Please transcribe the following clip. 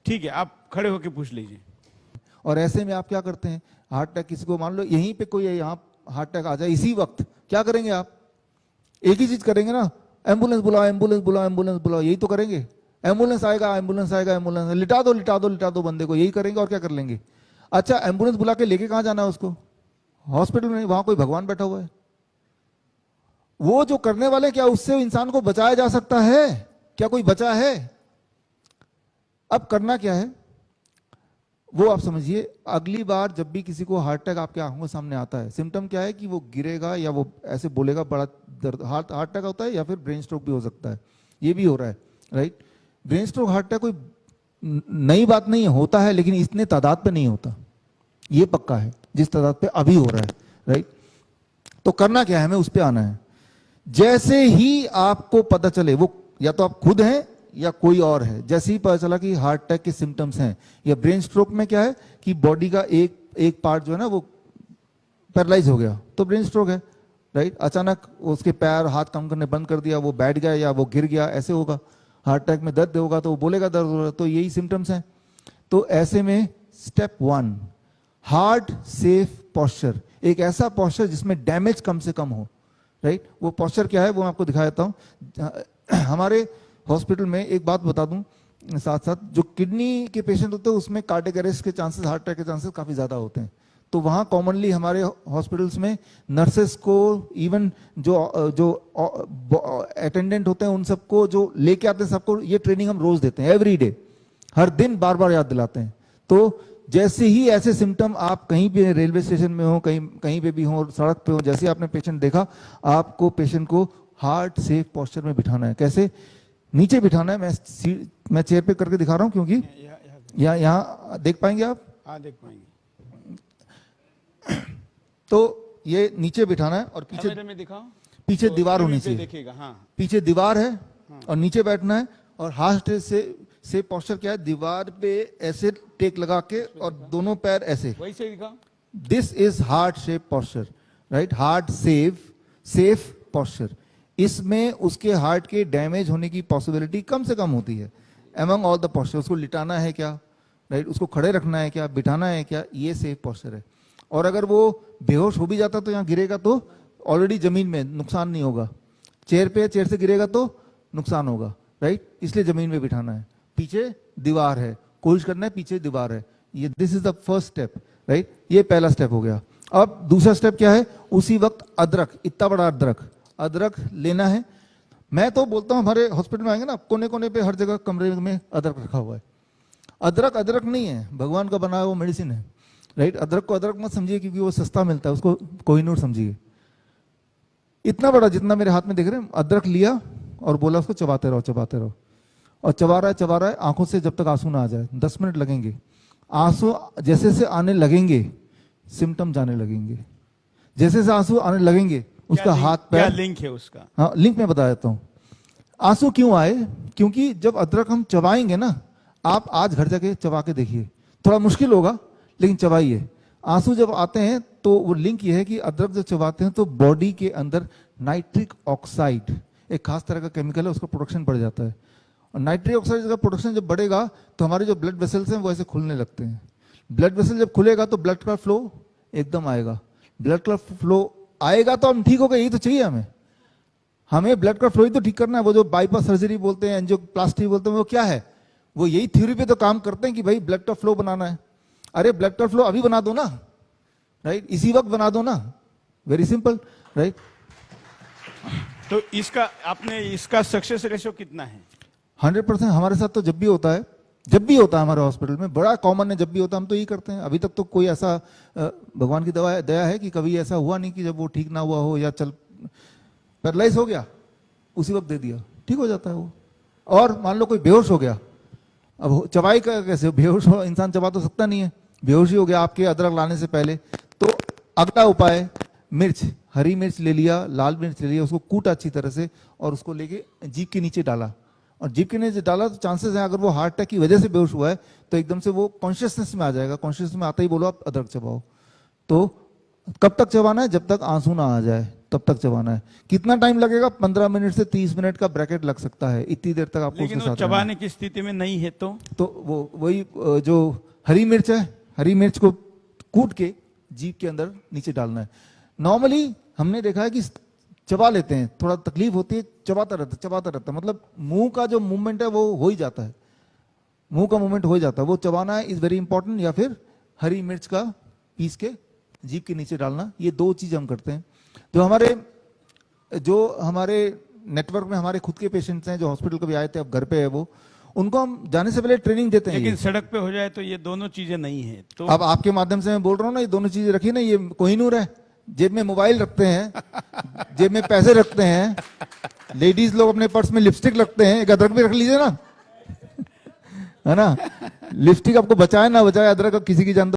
ठीक है, आप खड़े होकर पूछ लीजिए। और ऐसे में आप क्या करते हैं, हार्ट अटैक किसी को मान लो यहीं पे कोई यहाँ हार्ट अटैक आ जाए इसी वक्त, क्या करेंगे आप? एक ही चीज करेंगे ना, एम्बुलेंस बुलाओ, एम्बुलेंस बुलाओ, एम्बुलेंस बुलाओ, यही तो करेंगे। एम्बुलेंस आएगा, एम्बुलेंस आएगा, एम्बुलेंस, लिटा दो लिटा दो लिटा दो बंदे को, यही करेंगे और क्या कर लेंगे? अच्छा, एम्बुलेंस बुला के लेके कहाँ जाना है उसको? हॉस्पिटल में, वहां कोई भगवान बैठा हुआ है? वो जो करने वाले, क्या उससे इंसान को बचाया जा सकता है? क्या कोई बचा है? अब करना क्या है वो आप समझिए। अगली बार जब भी किसी को हार्ट अटैक आपके आंखों के सामने आता है, सिम्टम क्या है कि वो गिरेगा या वो ऐसे बोलेगा बड़ा दर्द, हार्ट अटैक होता है, या फिर ब्रेन स्ट्रोक भी हो सकता है, ये भी हो रहा है, right? Brain stroke, heart attack कोई नई बात नहीं है, होता है, लेकिन इतने तादाद पे नहीं होता, ये पक्का है, जिस तादाद पे अभी हो रहा है, राइट? तो करना क्या है, हमें उस पर आना है। जैसे ही आपको पता चले, वो या तो आप खुद हैं या कोई और है, जैसे ही पता चला कि हार्ट अटैक के सिम्टम्स हैं, या ब्रेन स्ट्रोक में क्या है कि बॉडी का एक पार्ट जो है ना वो पैरालाइज हो गया, तो ब्रेन स्ट्रोक है, राइट? अचानक उसके पैर हाथ काम करने बंद कर दिया, वो बैठ गया या वो गिर गया, ऐसे होगा। हार्ट अटैक में दर्द होगा तो वो बोलेगा दर्द हो रहा है, तो यही सिम्टम्स हैं। तो ऐसे में स्टेप 1, हार्ट सेफ पॉस्चर, एक ऐसा पॉस्चर जिसमें डैमेज कम से कम हो, राइट? वो पॉस्चर क्या है वो मैं आपको दिखा देता हूं। हमारे हॉस्पिटल में एक बात बता दूं साथ साथ, जो किडनी के पेशेंट होते हैं उसमें कार्डियक अरेस्ट के चांसेस, हार्ट अटैक के चांसेस काफी ज्यादा होते हैं। तो वहाँ कॉमनली हमारे हॉस्पिटल्स में नर्सेस को, इवन जो अटेंडेंट होते हैं उन सबको जो लेके आते हैं, सबको ये ट्रेनिंग हम रोज देते हैं, एवरी डे, हर दिन बार बार याद दिलाते हैं। तो जैसे ही ऐसे सिम्टम आप कहीं भी रेलवे स्टेशन में हो, कहीं पे भी हो, सड़क पे हो, जैसे आपने पेशेंट देखा, आपको पेशेंट को हार्ट सेफ पॉस्चर में बिठाना है। कैसे? नीचे बिठाना है। मैं चेयर पे करके दिखा रहा हूं, क्योंकि यहाँ देख पाएंगे आप? हाँ, देख पाएंगे। तो ये नीचे बिठाना है और पीछे में दिखाओ, पीछे तो दीवार होनी टीवी पे चाहिए, देखेगा। हाँ, पीछे दीवार है और नीचे बैठना है। और हार्ट से पॉस्चर क्या है, दीवार पे ऐसे टेक लगा के और दोनों पैर ऐसे, वही से दिखाओ। This is heart shape posture, right? Heart safe posture. इसमें उसके हार्ट के डैमेज होने की पॉसिबिलिटी कम से कम होती है एमंग ऑल द पॉस्चर। उसको लिटाना है क्या, राइट? उसको खड़े रखना है क्या, बिठाना है क्या, ये सेफ पॉस्चर है। और अगर वो बेहोश हो भी जाता तो यहाँ गिरेगा तो ऑलरेडी जमीन में, नुकसान नहीं होगा। चेयर से गिरेगा तो नुकसान होगा, राइट? इसलिए जमीन में बिठाना है। पीछे दीवार है, कोशिश करना है पीछे दीवार है। ये this is the first step, right? ये पहला स्टेप हो गया। अब दूसरा स्टेप क्या है? उसी वक्त अदरक, इतना बड़ा अदरक लेना है। मैं तो बोलता हूं हमारे हॉस्पिटल में आएंगे ना, कोने कोने पे हर जगह कमरे में अदरक रखा हुआ है। अदरक नहीं है, भगवान का बनाया हुआ मेडिसिन है, राइट? अदरक को अदरक मत समझिए क्योंकि वो सस्ता मिलता है, उसको कोहिनूर समझिए। इतना बड़ा, जितना मेरे हाथ में देख रहे हैं, अदरक लिया और बोला उसको चबाते रहो। और चबा रहा है, आंखों से जब तक आंसू ना आ जाए। 10 मिनट लगेंगे। आंसू जैसे से आने लगेंगे, सिम्टम जाने लगेंगे। जैसे से आंसू आने लगेंगे, उसका हाथ पैर, क्या लिंक है उसका? हाँ, लिंक मैं बता देता हूँ। आंसू क्यों आए? क्योंकि जब अदरक हम चबाएंगे ना, आप आज घर जाके चबा के देखिए, थोड़ा मुश्किल होगा लेकिन चबाइए। आंसू जब आते हैं तो वो लिंक ये है कि अदरक जब चबाते हैं तो बॉडी के अंदर नाइट्रिक ऑक्साइड, एक खास तरह का केमिकल है, उसका प्रोडक्शन बढ़ जाता है। और नाइट्रिक ऑक्साइड का प्रोडक्शन जब बढ़ेगा तो हमारे जो ब्लड वेसल्स हैं वो ऐसे खुलने लगते हैं। ब्लड वेसल जब खुलेगा तो ब्लड का फ्लो एकदम आएगा। ब्लड का फ्लो आएगा तो हम ठीक हो गए, यही तो चाहिए हमें ब्लड का फ्लो ही तो ठीक करना है। वो जो बाईपास सर्जरी बोलते हैं, एंजियोप्लास्टी बोलते हैं, वो क्या है? वो यही थ्योरी पे तो काम करते हैं कि भाई ब्लड का फ्लो बनाना है। अरे ब्लड का फ्लो अभी बना दो ना, राइट? इसी वक्त बना दो ना, वेरी सिंपल, राइट? तो इसका सक्सेस रेशियो कितना है? 100%। हमारे साथ तो जब भी होता है हमारे हॉस्पिटल में, बड़ा कॉमन है, जब भी होता है हम तो यही करते हैं। अभी तक तो कोई ऐसा भगवान की दया है कि कभी ऐसा हुआ नहीं कि जब वो ठीक ना हुआ हो या चल पैरालाइज हो गया, उसी वक्त दे दिया, ठीक हो जाता है वो। और मान लो कोई बेहोश हो गया, अब चबाई का कैसे? बेहोश हो इंसान चबा तो सकता नहीं है, बेहोशी हो गया आपके अदरक लाने से पहले। तो अगला उपाय, मिर्च, हरी मिर्च ले लिया, लाल मिर्च ले लिया, उसको कूटा अच्छी तरह से और उसको लेके जीभ के नीचे डाला। और जीभ के नीचे डाला तो चांसेस हैं, अगर वो हार्ट अटैक की वजह से बेहोश हुआ है तो एकदम से वो कॉन्शियसनेस में आ जाएगा। कॉन्शियसनेस में आता ही बोलो आप अदरक चबाओ। तो कब तक चबाना है? जब तक आंसू ना आ जाए। तब तक चबाना है। कितना टाइम लगेगा? 15 मिनट से 30 मिनट का ब्रैकेट लग सकता है, इतनी देर तक आपको लेकिन उसके वो साथ रहना है। चबाने की स्थिति में नहीं है तो वो वही जो हरी मिर्च है, हरी मिर्च को कूट के जीभ के अंदर नीचे डालना है। नॉर्मली हमने देखा है कि चबा लेते हैं, थोड़ा तकलीफ होती है, चबाता रहता है, मतलब मुंह का जो मूवमेंट है वो हो ही जाता है, मुंह का मूवमेंट हो ही जाता है, वो चबाना है इज वेरी इंपॉर्टेंट। या फिर हरी मिर्च का पीस के जीभ के नीचे डालना, ये दो चीज हम करते हैं। जो हमारे नेटवर्क में हमारे खुद के पेशेंट्स हैं जो हॉस्पिटल कभी आए थे, अब घर पे है वो, उनको हम जाने से पहले ट्रेनिंग देते हैं। लेकिन ये। सड़क पे हो जाए तो ये दोनों चीजें नहीं है तो अब आपके माध्यम से मैं बोल रहा हूँ ना, ये दोनों चीजें रखी ना, ये कोहिनूर है। जेब में मोबाइल रखते हैं, जेब में पैसे रखते हैं, लेडीज लोग अपने पर्स में लिपस्टिक रखते हैं, एक अदरक भी रख लीजिए ना, है ना। लिपस्टिक आपको बचाए ना बचाए, अदरक किसी की जान